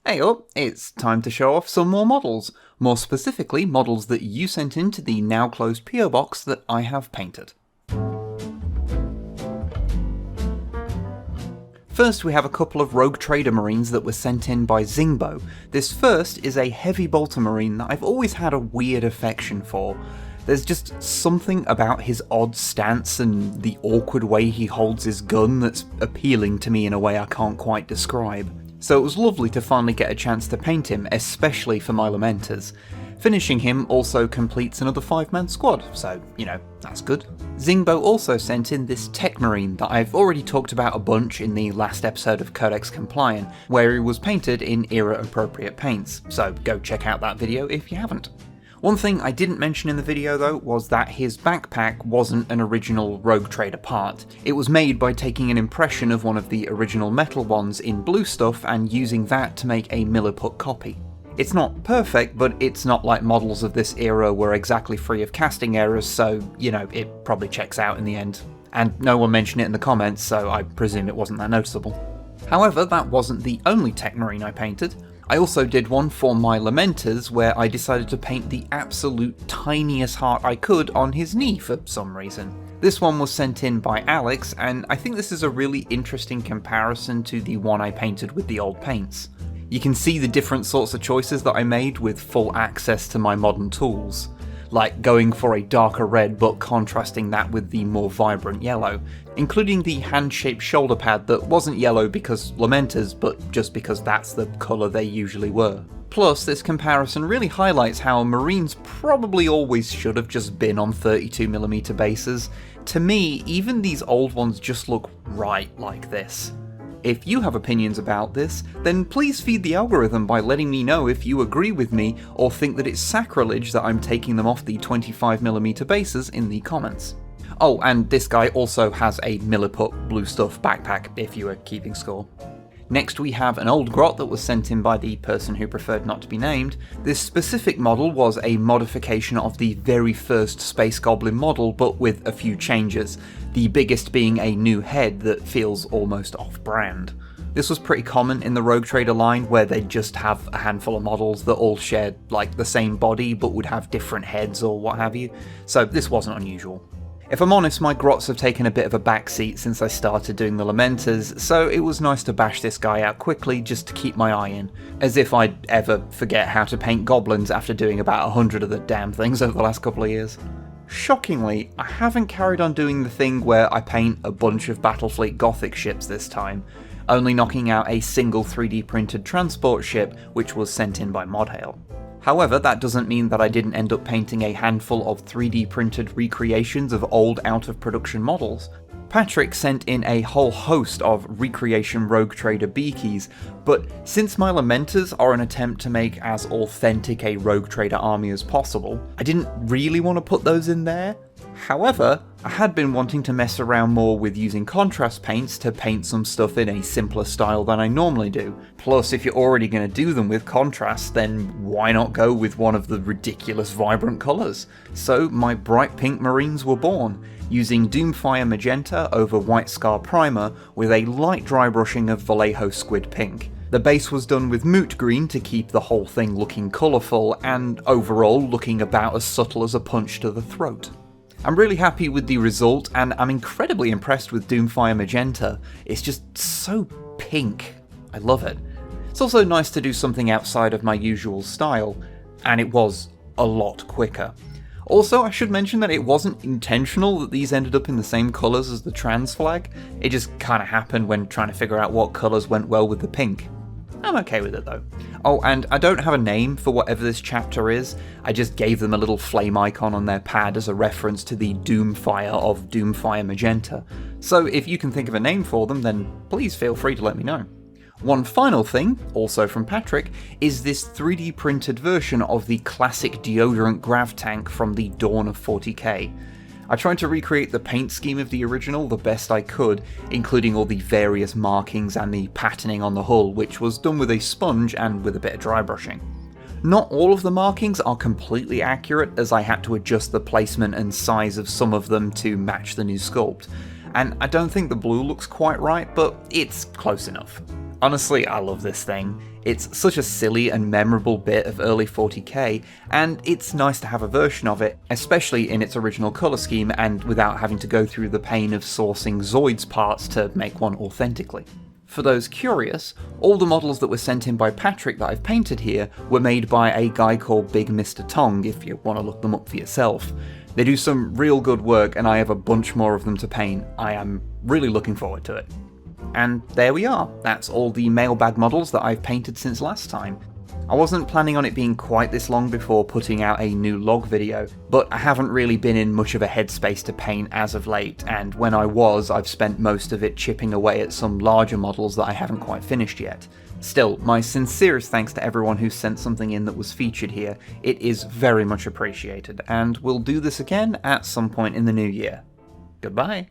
Hey up, it's time to show off some more models. More specifically, models that you sent into the now closed PO box that I have painted. First, we have a couple of Rogue Trader Marines that were sent in by Zingbo. This first is a Heavy Bolter Marine that I've always had a weird affection for. There's just something about his odd stance and the awkward way he holds his gun that's appealing to me in a way I can't quite describe. So it was lovely to finally get a chance to paint him, especially for my Lamenters. Finishing him also completes another 5-man squad, so, that's good. Zingbo also sent in this Tech Marine that I've already talked about a bunch in the last episode of Codex Compliant, where he was painted in era-appropriate paints, so go check out that video if you haven't. One thing I didn't mention in the video though was that his backpack wasn't an original Rogue Trader part. It was made by taking an impression of one of the original metal ones in blue stuff and using that to make a Milliput copy. It's not perfect, but it's not like models of this era were exactly free of casting errors, so, it probably checks out in the end. And no one mentioned it in the comments, so I presume it wasn't that noticeable. However, that wasn't the only Tech Marine I painted. I also did one for my Lamenters where I decided to paint the absolute tiniest heart I could on his knee for some reason. This one was sent in by Alex, and I think this is a really interesting comparison to the one I painted with the old paints. You can see the different sorts of choices that I made with full access to my modern tools, like going for a darker red but contrasting that with the more vibrant yellow, including the hand-shaped shoulder pad that wasn't yellow because Lamenters, but just because that's the colour they usually were. Plus, this comparison really highlights how Marines probably always should have just been on 32mm bases. To me, even these old ones just look right like this. If you have opinions about this, then please feed the algorithm by letting me know if you agree with me or think that it's sacrilege that I'm taking them off the 25mm bases in the comments. Oh, and this guy also has a Milliput blue stuff backpack if you are keeping score. Next we have an old grot that was sent in by the person who preferred not to be named. This specific model was a modification of the very first Space Goblin model, but with a few changes, the biggest being a new head that feels almost off-brand. This was pretty common in the Rogue Trader line, where they'd just have a handful of models that all shared the same body but would have different heads or what have you, so this wasn't unusual. If I'm honest, my grots have taken a bit of a backseat since I started doing the Lamenters, so it was nice to bash this guy out quickly just to keep my eye in, as if I'd ever forget how to paint goblins after doing about 100 of the damn things over the last couple of years. Shockingly, I haven't carried on doing the thing where I paint a bunch of Battlefleet Gothic ships this time, only knocking out a single 3D printed transport ship which was sent in by Modhail. However, that doesn't mean that I didn't end up painting a handful of 3D printed recreations of old out-of-production models. Patrick sent in a whole host of recreation Rogue Trader Beakies, but since my Lamenters are an attempt to make as authentic a Rogue Trader army as possible, I didn't really want to put those in there. However, I had been wanting to mess around more with using contrast paints to paint some stuff in a simpler style than I normally do. Plus, if you're already going to do them with contrast, then why not go with one of the ridiculous vibrant colours? So my bright pink Marines were born, using Doomfire Magenta over White Scar Primer with a light dry brushing of Vallejo Squid Pink. The base was done with Moot Green to keep the whole thing looking colourful, and overall looking about as subtle as a punch to the throat. I'm really happy with the result, and I'm incredibly impressed with Doomfire Magenta. It's just so pink. I love it. It's also nice to do something outside of my usual style, and it was a lot quicker. Also, I should mention that it wasn't intentional that these ended up in the same colours as the trans flag. It just kinda happened when trying to figure out what colours went well with the pink. I'm okay with it though. Oh, and I don't have a name for whatever this chapter is. I just gave them a little flame icon on their pad as a reference to the Doomfire of Doomfire Magenta. So if you can think of a name for them, then please feel free to let me know. One final thing, also from Patrick, is this 3D printed version of the classic deodorant grav tank from the dawn of 40k. I tried to recreate the paint scheme of the original the best I could, including all the various markings and the patterning on the hull, which was done with a sponge and with a bit of dry brushing. Not all of the markings are completely accurate, as I had to adjust the placement and size of some of them to match the new sculpt, and I don't think the blue looks quite right, but it's close enough. Honestly, I love this thing. It's such a silly and memorable bit of early 40k, and it's nice to have a version of it, especially in its original colour scheme and without having to go through the pain of sourcing Zoids parts to make one authentically. For those curious, all the models that were sent in by Patrick that I've painted here were made by a guy called Big Mr. Tong, if you want to look them up for yourself. They do some real good work, and I have a bunch more of them to paint. I am really looking forward to it. And there we are, that's all the mailbag models that I've painted since last time. I wasn't planning on it being quite this long before putting out a new log video, but I haven't really been in much of a headspace to paint as of late, and when I was, I've spent most of it chipping away at some larger models that I haven't quite finished yet. Still, my sincerest thanks to everyone who sent something in that was featured here. It is very much appreciated, and we'll do this again at some point in the new year. Goodbye.